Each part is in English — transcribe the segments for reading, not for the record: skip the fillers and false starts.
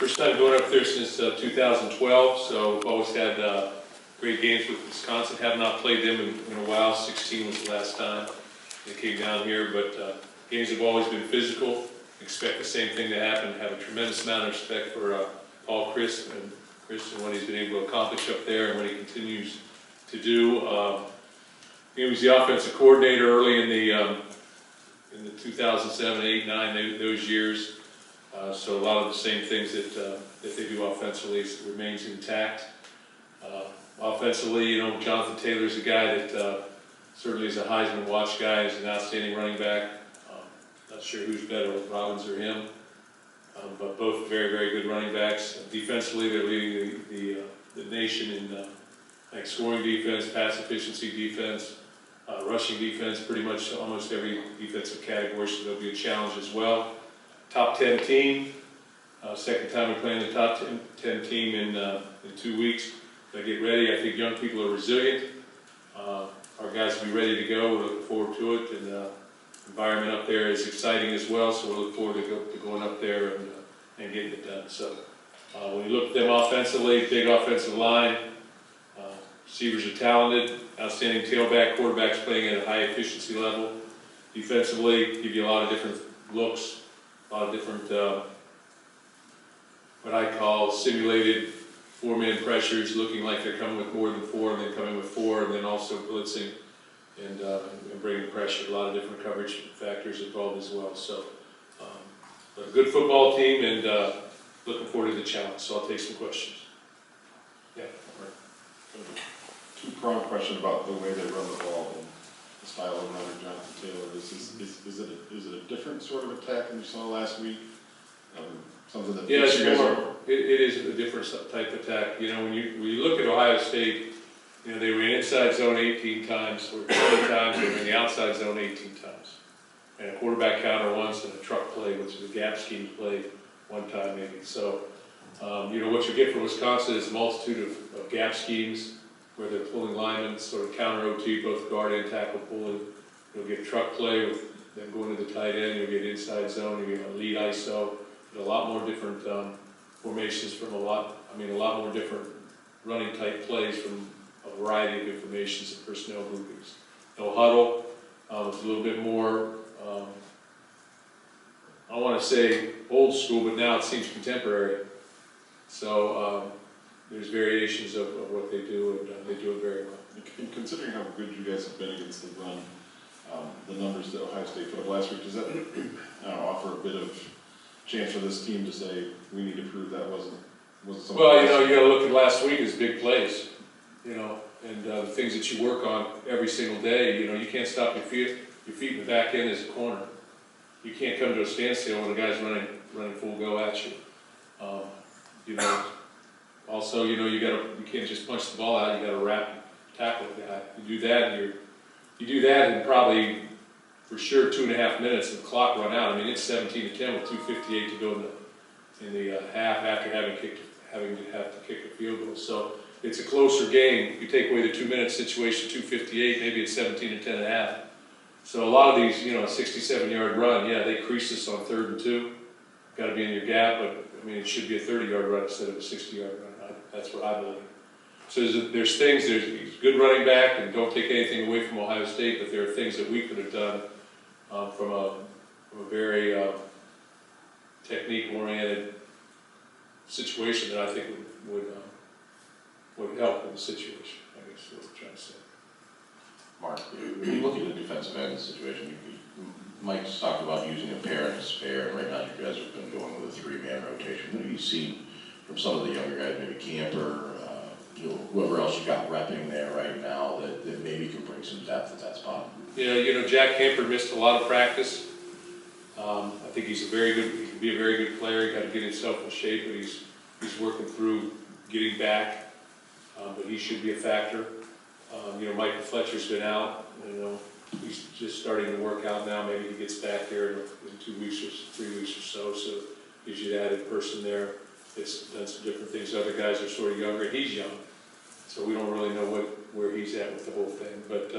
First time going up there since 2012, so we've always had great games with Wisconsin. Have not played them in a while. 16 was the last time they came down here, but games have always been physical. Expect the same thing to happen. Have a tremendous amount of respect for Paul Chris and what he's been able to accomplish up there and what he continues to do. He was the offensive coordinator early in the 2007, 8, 9, those years. So a lot of the same things that they do offensively remains intact. Offensively, you know, Jonathan Taylor's a guy that certainly is a Heisman watch guy. He's an outstanding running back. Not sure who's better, Robbins or him, but both very, very good running backs. Defensively, they're leading the nation in like scoring defense, pass efficiency defense, rushing defense, pretty much almost every defensive category, so there'll be a challenge as well. Top 10 team, second time we're playing the top 10 team in 2 weeks. They get ready. I think young people are resilient. Our guys will be ready to go. We're looking forward to it, and the environment up there is exciting as well, so we'll look forward to going up there and getting it done. So when you look at them offensively, big offensive line, receivers are talented, outstanding tailback, quarterbacks playing at a high efficiency level. Defensively, give you a lot of different looks, a lot of different, what I call simulated four-man pressures, looking like they're coming with more than four, and then coming with four, and then also blitzing and bringing pressure. A lot of different coverage factors involved as well. So, but a good football team, and looking forward to the challenge. So I'll take some questions. Yeah. Two-pronged question about the way they run the ball and the style of runner Jonathan Taylor. Is it a different sort of attack than you saw last week? Something that yeah, it is a different type of attack. You know, when you look at Ohio State, you know, they were in inside zone 18 times, or 20 times, they were in the outside zone 18 times. And a quarterback counter once, and a truck play, which is a gap scheme play one time maybe. So, you know, what you get from Wisconsin is a multitude of gap schemes where they're pulling linemen, sort of counter OT, both guard and tackle pulling. You'll get truck play with them going to the tight end. You'll get inside zone. You'll get a lead ISO. A lot more different formations from a lot more different running type plays from a variety of informations and personnel groupings. No huddle. It's a little bit more, I want to say old school, but now it seems contemporary. So there's variations of what they do, and they do it very well. And considering how good you guys have been against the run, the numbers that Ohio State put up last week, does that offer a bit of chance for this team to say we need to prove that wasn't something? Well, you know, you got to look at last week as big plays, you know, and the things that you work on every single day. You know, you can't stop your feet in the back end as a corner. You can't come to a standstill when the guy's running full go at you. You know, also, you know, you can't just punch the ball out. You got to wrap and tackle the guy. You do that, and probably for sure 2.5 minutes, and the clock run out. I mean, it's 17-10 with 2:58 to go in the half after having to kick a field goal. So it's a closer game. If you take away the 2-minute situation, 2:58, maybe it's 17-10 and a half. So a lot of these, you know, a 67-yard run, yeah, they crease us on 3rd and 2. Got to be in your gap, but I mean, it should be a 30-yard run instead of a 60-yard run. That's what I believe. So there's good running back, and don't take anything away from Ohio State, but there are things that we could have done from a very technique-oriented situation that I think would help in the situation. I guess is what I'm trying to say. Mark, when you look at the defensive end situation, Mike's talked about using a pair and a spare, and right now you guys have been going with a 3-man rotation. What have you seen from some of the younger guys, maybe Camper, you know, whoever else you got repping there right now that maybe can bring some depth at that spot? Yeah, you know, Jack Camper missed a lot of practice. I think he can be a very good player. He got to get himself in shape, but he's working through getting back. But he should be a factor. You know, Michael Fletcher's been out. You know, he's just starting to work out now. Maybe he gets back there in 2 weeks or 3 weeks or so. So gives you an added person there. It's done some different things. Other guys are sort of younger, and he's young, so we don't really know where he's at with the whole thing. But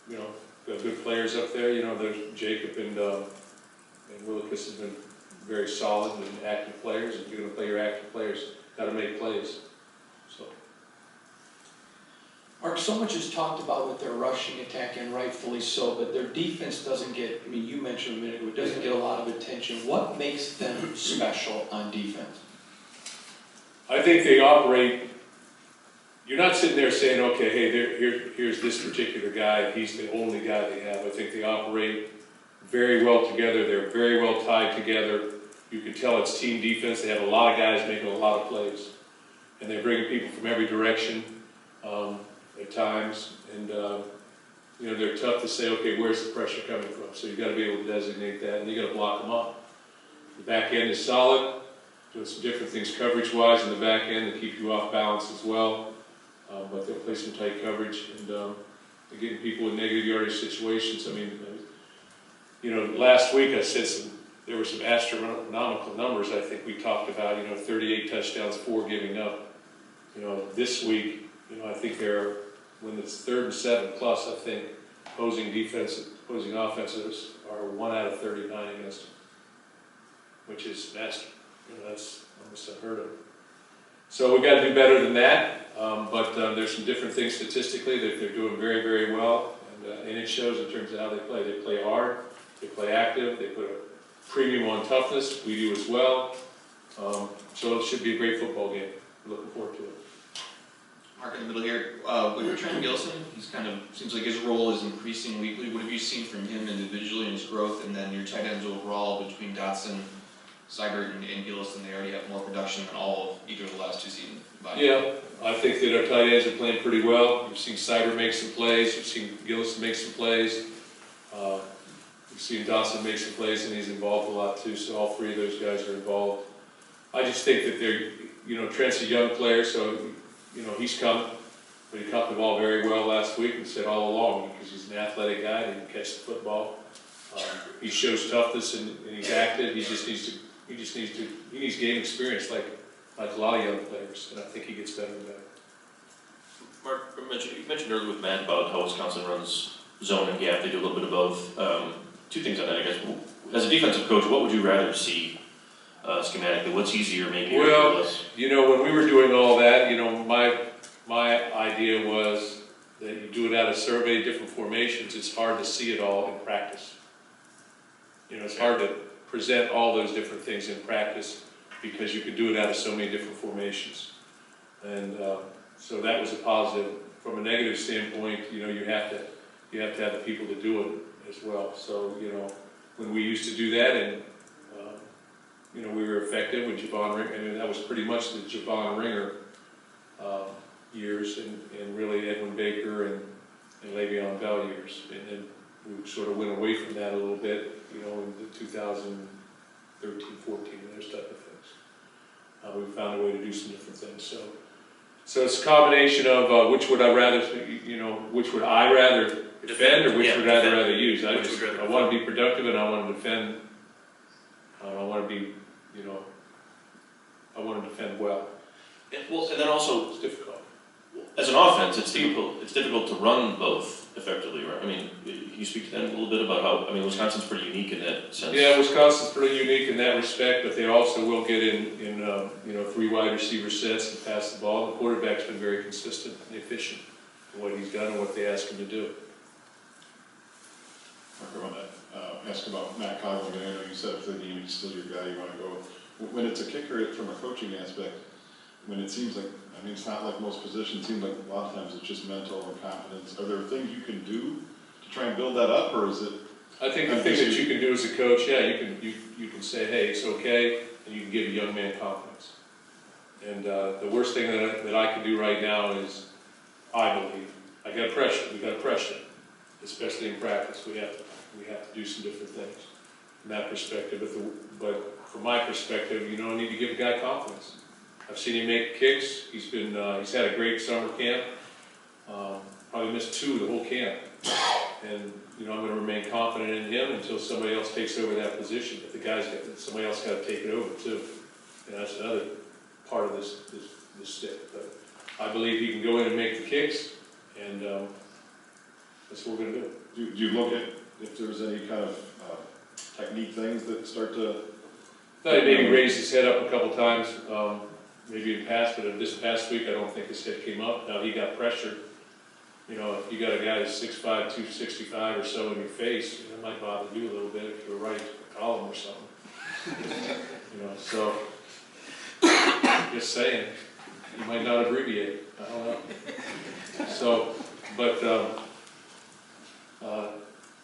you know, got good players up there. You know, there's Jacob and Willicus have been very solid and active players. If you're going to play your active players, got to make plays. So. Mark, so much is talked about with their rushing attack, and rightfully so, but their defense doesn't get, I mean, you mentioned a minute ago, it doesn't get a lot of attention. What makes them special on defense? I think they operate, you're not sitting there saying, okay, hey, here's this particular guy, he's the only guy they have. I think they operate very well together, they're very well tied together. You can tell it's team defense, they have a lot of guys making a lot of plays. And they're bringing people from every direction at times, and you know, they're tough to say, okay, where's the pressure coming from? So you've got to be able to designate that, and you got to block them up. The back end is solid, doing some different things coverage-wise in the back end to keep you off balance as well. But they'll play some tight coverage, and they're getting people in negative yardage situations. I mean, you know, last week I said there were some astronomical numbers. I think we talked about, you know, 38 touchdowns, 4 giving up. You know, this week, you know, I think they're, when it's 3rd and 7 plus, I think opposing offenses are 1 out of 39 against them, which is massive. You know, that's almost unheard of. So we've got to do better than that, but there's some different things statistically that they're doing very, very well, and it shows in terms of how they play. They play hard, they play active, they put a premium on toughness. We do as well. So it should be a great football game. Looking forward to it. Mark, in the middle here, with Trent Gilson, he's kind of, seems like his role is increasing weekly. What have you seen from him individually in his growth, and then your tight ends overall between Dotson, Seibert, and Gilson? They already have more production than all of either of the last 2 seasons. Yeah, I think that our tight ends are playing pretty well. You've seen Seibert make some plays, you've seen Gilson make some plays, you've seen Dotson make some plays, and he's involved a lot too, so all 3 of those guys are involved. I just think that they're, you know, Trent's a young player, so you know, he's coming, but he caught the ball very well last week and said all along, because he's an athletic guy and he can catch the football. He shows toughness and he's active. He needs game experience like a lot of young players, and I think he gets better and better. Mark, you mentioned earlier with Matt about how Wisconsin runs zone and gap. They do a little bit of both. 2 things on that, I guess. As a defensive coach, what would you rather see schematically? What's easier, maybe? Well, you know, when we were doing all that, you know, my idea was that you do it out of so many different formations, it's hard to see it all in practice. You know, it's hard to present all those different things in practice because you can do it out of so many different formations. And so that was a positive. From a negative standpoint, you know, you have to have the people to do it as well. So, you know, when we used to do that, and you know, we were effective with Javon Ringer. I mean, that was pretty much the Javon Ringer years, and really Edwin Baker and Le'Veon Bell years. And then we sort of went away from that a little bit, you know, in the 2013, 14, those type of things. We found a way to do some different things. So it's a combination of which would I rather, you know, which would I rather defend, or which would I rather use. I want to be productive, and I want to defend. I want to be, you know, I want to defend well. Well, and then also, It's difficult. as an offense, it's difficult to run both effectively, right? I mean, you speak to them a little bit about how, I mean, Wisconsin's pretty unique in that sense. Yeah, Wisconsin's pretty unique in that respect, but they also will get in you know, 3 wide receiver sets and pass the ball. The quarterback's been very consistent and efficient in what he's done and what they ask him to do. Mark, I want to ask about Matt Coughlin. I know you said if the game is still your guy, you want to go. When it's a kicker, from a coaching aspect, when it seems like, I mean, it's not like most positions, it seems like a lot of times it's just mental and confidence. Are there things you can do to try and build that up, or is it? I think the thing that you can do as a coach, yeah, you can say, hey, it's okay, and you can give a young man confidence. And the worst thing that I can do right now is, I believe, we got to pressure, especially in practice. We have to do some different things from that perspective. But from my perspective, you know, I need to give a guy confidence. I've seen him make kicks. He's had a great summer camp. Probably missed 2 the whole camp. And you know, I'm going to remain confident in him until somebody else takes over that position. But somebody else got to take it over too. And that's another part of this stick. But I believe he can go in and make the kicks, and that's what we're going to do. Do you look at if there's any kind of technique things that start to Thought he maybe raised his head up a couple times, maybe in past, but this past week, I don't think his head came up. Now, he got pressured. You know, if you got a guy that's 6'5", 265 or so in your face, it might bother you a little bit if you're right to the column or something. You know, so, just saying, you might not abbreviate, I don't know. So, but,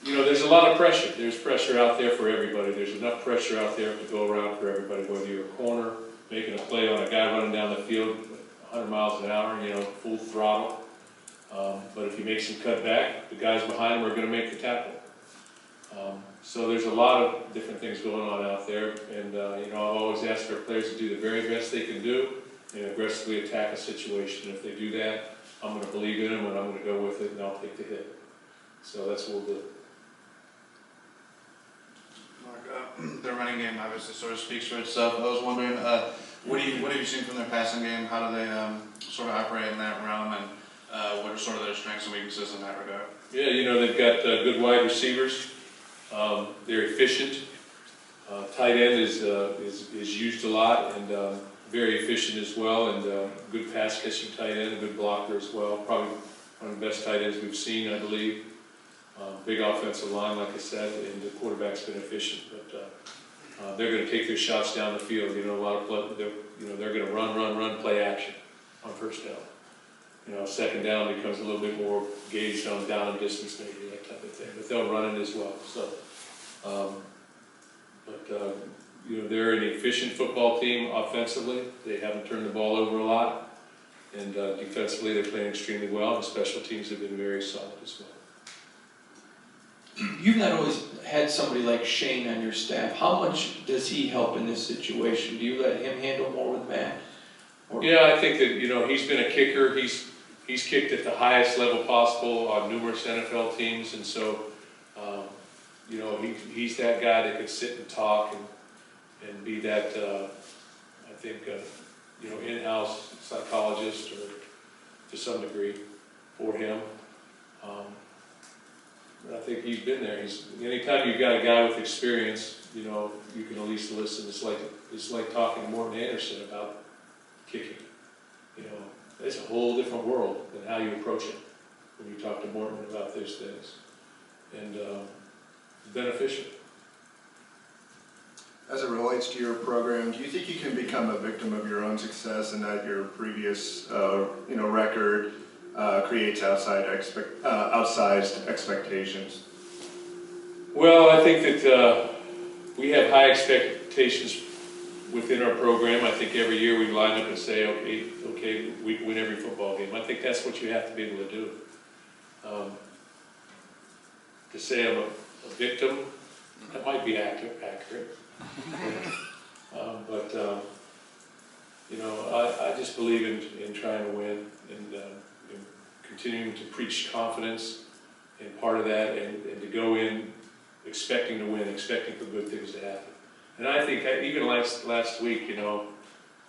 you know, there's a lot of pressure. There's pressure out there for everybody. There's enough pressure out there to go around for everybody, whether you're a corner, making a play on a guy running down the field 100 miles an hour, you know, full throttle. But if he makes him cut back, the guys behind him are going to make the tackle. So there's a lot of different things going on out there. And, you know, I've always asked our players to do the very best they can do and aggressively attack a situation. If they do that, I'm going to believe in them and I'm going to go with it and I'll take the hit. So that's what we'll do. Mark, their running game obviously sort of speaks for itself. I was wondering, what have you seen from their passing game? How do they sort of operate in that realm, and what are sort of their strengths and weaknesses in that regard? Yeah, you know, they've got good wide receivers. They're efficient. Tight end is used a lot and very efficient as well, and good pass catching tight end, a good blocker as well. Probably one of the best tight ends we've seen, I believe. Big offensive line, like I said, and the quarterback's been efficient. But they're going to take their shots down the field. You know, a lot of play, they're going to run, play action on first down. You know, second down becomes a little bit more gauged on down and distance, maybe that type of thing. But they'll run it as well. So, you know, they're an efficient football team offensively. They haven't turned the ball over a lot, and defensively they're playing extremely well. And special teams have been very solid as well. You've not always had somebody like Shane on your staff. How much does he help in this situation? Do you let him handle more with Matt? Yeah, I think that, you know, he's been a kicker. He's kicked at the highest level possible on numerous NFL teams, and so, you know, he's that guy that could sit and talk and be that, I think, you know, in-house psychologist or to some degree for him. I think he's been there. Anytime you've got a guy with experience, you know, you can at least listen. It's like talking to Morton Anderson about kicking. You know, it's a whole different world than how you approach it when you talk to Morton about those things. And it's beneficial. As it relates to your program, do you think you can become a victim of your own success and that your previous record creates outsized expectations? Well, I think that we have high expectations within our program. I think every year we line up and say, okay, we win every football game. I think that's what you have to be able to do. To say I'm a victim, that might be accurate. You know, I just believe in trying to win and continuing to preach confidence, and part of that, and to go in expecting to win, expecting for good things to happen. And I think even last week, you know,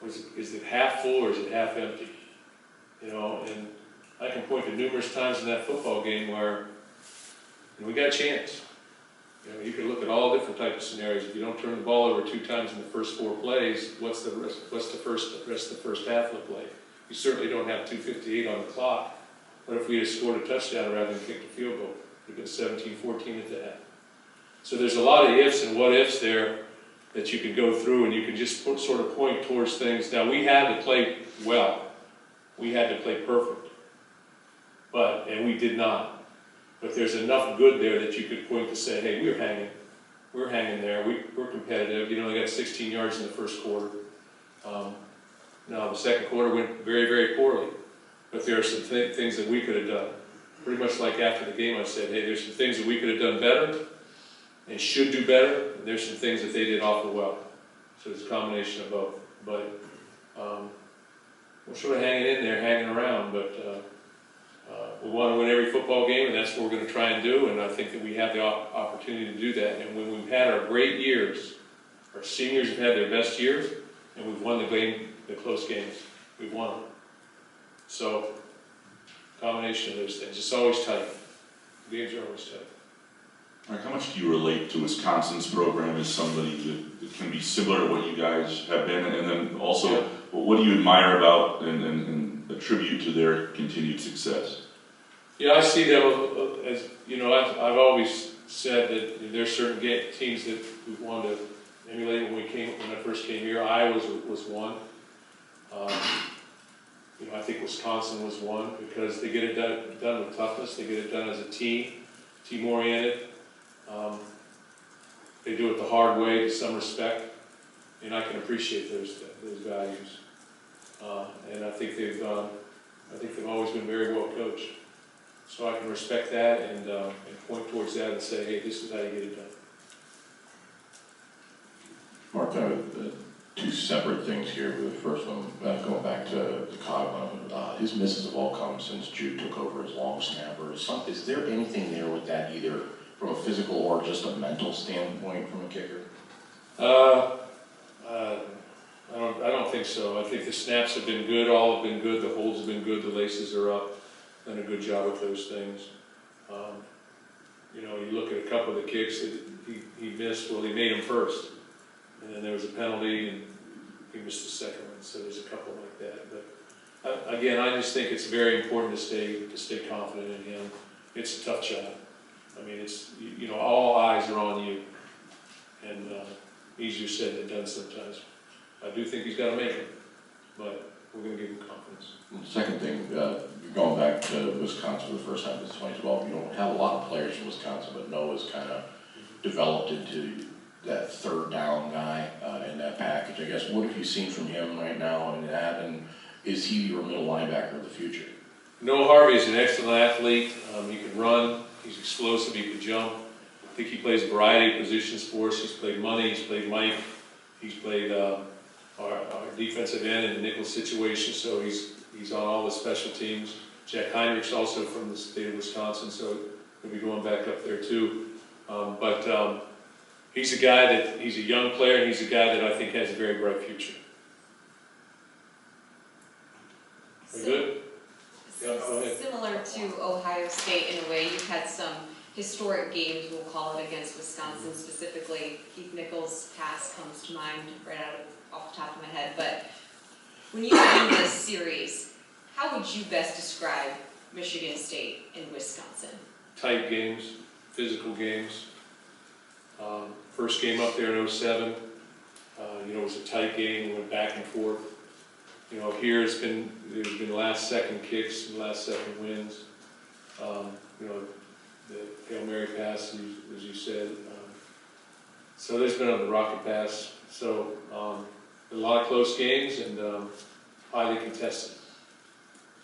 is it half full or is it half empty? You know, and I can point to numerous times in that football game where we got a chance. You know, you can look at all different types of scenarios. If you don't turn the ball over 2 times in the first 4 plays, what's the rest of the first half look like? You certainly don't have 2:58 on the clock. What if we had scored a touchdown rather than kicked a field goal? It would have been 17-14 at the half. So there's a lot of ifs and what ifs there that you can go through, and you can just sort of point towards things. Now, we had to play well. We had to play perfect. And we did not. But there's enough good there that you could point to say, hey, we're hanging there. We're competitive. You know, they got 16 yards in the first quarter. Now, the second quarter went very, very poorly. But there are some things that we could have done. Pretty much like after the game, I said, hey, there's some things that we could have done better and should do better. And there's some things that they did awful well. So it's a combination of both. But we're sort of hanging in there, hanging around. But we want to win every football game, and that's what we're going to try and do. And I think that we have the opportunity to do that. And when we've had our great years, our seniors have had their best years, and we've won the close games. We've won them. So, combination of those things. It's always tight. Games are always tight. Mark, how much do you relate to Wisconsin's program as somebody that can be similar to what you guys have been? And then also, what do you admire about and attribute to their continued success? Yeah, I see them as, you know, I've always said that there's certain teams that we wanted to emulate when I first came here. Iowa was one. You know, I think Wisconsin was one because they get it done with toughness. They get it done as a team-oriented. They do it the hard way to some respect, and I can appreciate those values. And I think they've always been very well coached. So I can respect that and point towards that and say, hey, this is how you get it done. Mark, two separate things here. The first one, going back to Coghlan, his misses have all come since Jude took over as long snapper. Is there anything there with that, either from a physical or just a mental standpoint from a kicker? I don't think so. I think the snaps have been good, all have been good, the holds have been good, the laces are up. Done a good job with those things. You know, you look at a couple of the kicks that he missed, well, he made them first. And then there was a penalty and he missed the second one, so there's a couple like that. But again, I just think it's very important to stay confident in him. It's a tough job. I mean, it's, you know, all eyes are on you. And easier said than done sometimes. I do think he's got to make it, but we're going to give him confidence. And the second thing, you're going back to Wisconsin for the first time since 2012. You don't have a lot of players from Wisconsin, but Noah's kind of developed into that third down guy in that package. I guess, what have you seen from him right now in that, and is he your middle linebacker of the future? Noah Harvey is an excellent athlete. He can run, he's explosive, he can jump. I think he plays a variety of positions for us. He's played money, he's played Mike, he's played our defensive end in the nickel situation, so he's on all the special teams. Jack Heinrich's also from the state of Wisconsin, so he'll be going back up there too. He's a young player, and he's a guy that I think has a very bright future. Are you good? Yeah, go ahead. Similar to Ohio State in a way, you've had some historic games, we'll call it, against Wisconsin specifically. Keith Nichols' pass comes to mind right off the top of my head. But when you win this series, how would you best describe Michigan State and Wisconsin? Tight games, physical games. First game up there in 07, you know, it was a tight game. We went back and forth. You know, here there's been last-second kicks and last-second wins. You know, the Hail Mary pass, as you said. So there's been the rocket pass. So a lot of close games and highly contested.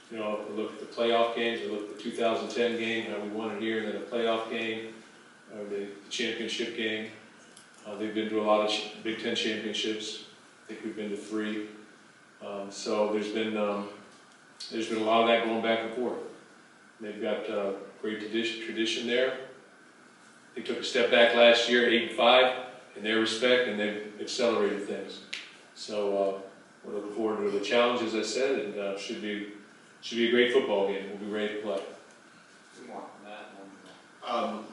You know, if we look at the playoff games, we look at the 2010 game, how we won it here, and then a playoff game, or the championship game. They've been to a lot of Big Ten championships. I think we've been to 3. So there's been a lot of that going back and forth. They've got great tradition there. They took a step back last year, 8-5, in their respect, and they've accelerated things. So we're looking forward to the challenge, as I said, and should be a great football game. We'll be ready to play.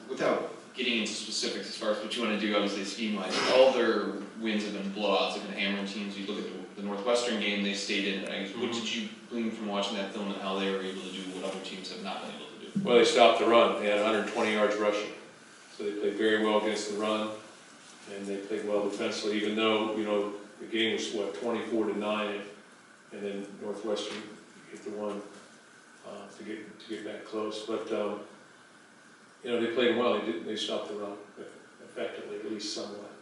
Without getting into specifics as far as what you want to do, obviously scheme-wise, all their wins have been blowouts, have been hammering teams. You look at the Northwestern game, they stayed in it. I guess, what did you glean from watching that film and how they were able to do what other teams have not been able to do? Well, they stopped the run. They had 120 yards rushing. So they played very well against the run, and they played well defensively, even though, you know, the game was, 24-9, and then Northwestern hit the one to get back close. But, you know, they played well. They stopped the run effectively, at least somewhat.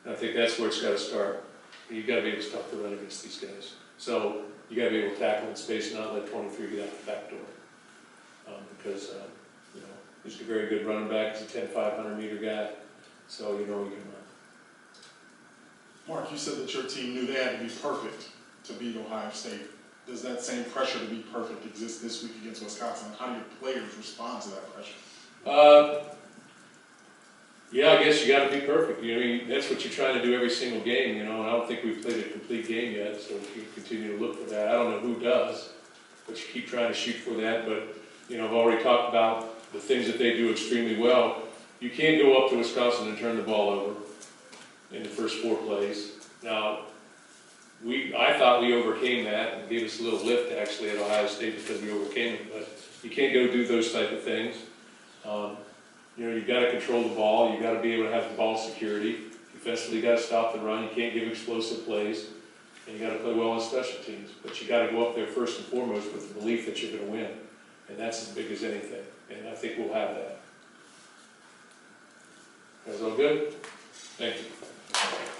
And I think that's where it's got to start. You've got to be able to stop the run against these guys. So you got to be able to tackle in space and not let 23 get out the back door. Because, you know, he's a very good running back. He's a 10, 500-meter guy. So, you know, he can run. Mark, you said that your team knew they had to be perfect to beat Ohio State. Does that same pressure to be perfect exist this week against Wisconsin? How do your players respond to that pressure? Yeah, I guess you got to be perfect. You know, that's what you're trying to do every single game. You know, and I don't think we've played a complete game yet, so we continue to look for that. I don't know who does, but you keep trying to shoot for that. But you know, I've already talked about the things that they do extremely well. you can't go up to Wisconsin and turn the ball over in the first 4 plays. Now, I thought we overcame that and gave us a little lift actually at Ohio State because we overcame it, but you can't go do those type of things. You've got to control the ball, you've got to be able to have the ball security. Defensively, you got to stop the run, you can't give explosive plays, and you got to play well on special teams. But you got to go up there first and foremost with the belief that you're going to win, and that's as big as anything. And I think we'll have that. That's all good? Thank you.